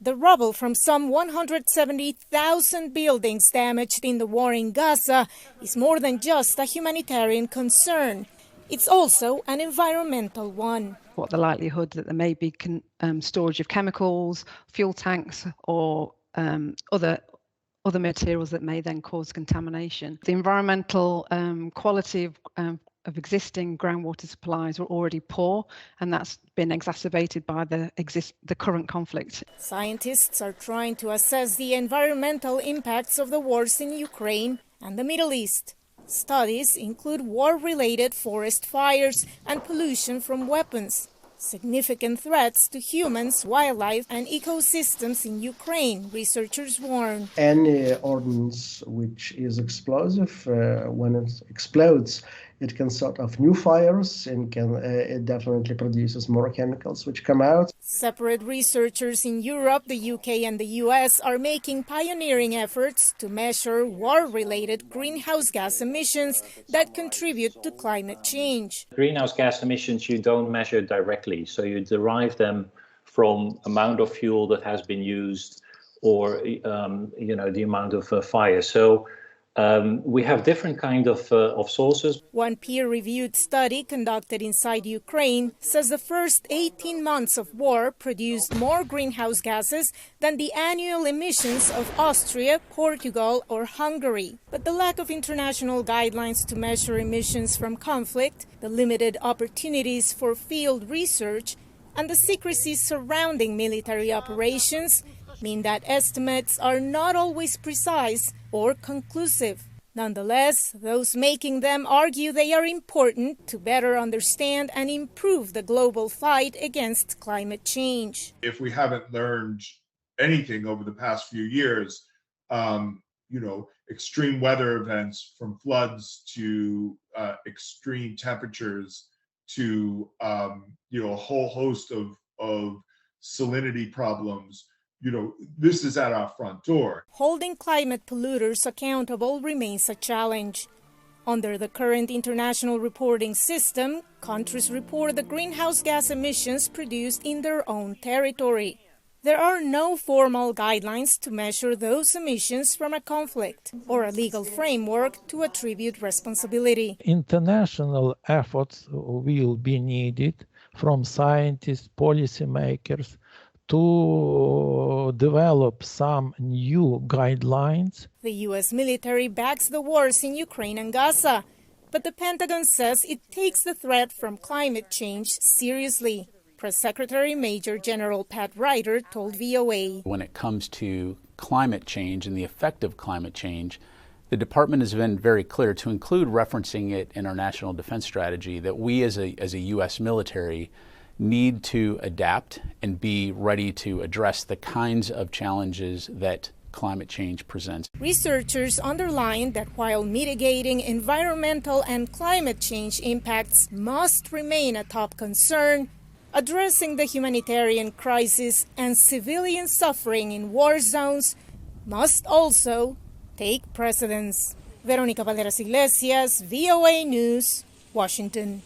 The rubble from some 170,000 buildings damaged in the war in Gaza is more than just a humanitarian concern. It's also an environmental one. What the likelihood that there may be storage of chemicals, fuel tanks, or other materials that may then cause contamination. The environmental quality of existing groundwater supplies were already poor, and that's been exacerbated by the current conflict. Scientists are trying to assess the environmental impacts of the wars in Ukraine and the Middle East. Studies include war-related forest fires and pollution from weapons, significant threats to humans, wildlife, and ecosystems in Ukraine, researchers warn. Any ordnance which is explosive, when it explodes, it can set off new fires and it definitely produces more chemicals which come out. Separate researchers in Europe, the UK, and the US are making pioneering efforts to measure war-related greenhouse gas emissions that contribute to climate change. Greenhouse gas emissions you don't measure directly, so you derive them from amount of fuel that has been used or the amount of fire. So we have different kind of sources. One peer-reviewed study conducted inside Ukraine says the first 18 months of war produced more greenhouse gases than the annual emissions of Austria, Portugal, or Hungary. But the lack of international guidelines to measure emissions from conflict, the limited opportunities for field research, and the secrecy surrounding military operations mean that estimates are not always precise or conclusive. Nonetheless, those making them argue they are important to better understand and improve the global fight against climate change. If we haven't learned anything over the past few years, extreme weather events, from floods to extreme temperatures to a whole host of salinity problems, this is at our front door. Holding climate polluters accountable remains a challenge. Under the current international reporting system, countries report the greenhouse gas emissions produced in their own territory. There are no formal guidelines to measure those emissions from a conflict or a legal framework to attribute responsibility. International efforts will be needed from scientists, policymakers, to develop some new guidelines. The U.S. military backs the wars in Ukraine and Gaza, but the Pentagon says it takes the threat from climate change seriously. Press Secretary Major General Pat Ryder told VOA. When it comes to climate change and the effect of climate change, the department has been very clear to include referencing it in our national defense strategy that we as a U.S. military need to adapt and be ready to address the kinds of challenges that climate change presents. Researchers underline that while mitigating environmental and climate change impacts must remain a top concern, addressing the humanitarian crisis and civilian suffering in war zones must also take precedence. Veronica, Balderas, Iglesias, VOA News, Washington.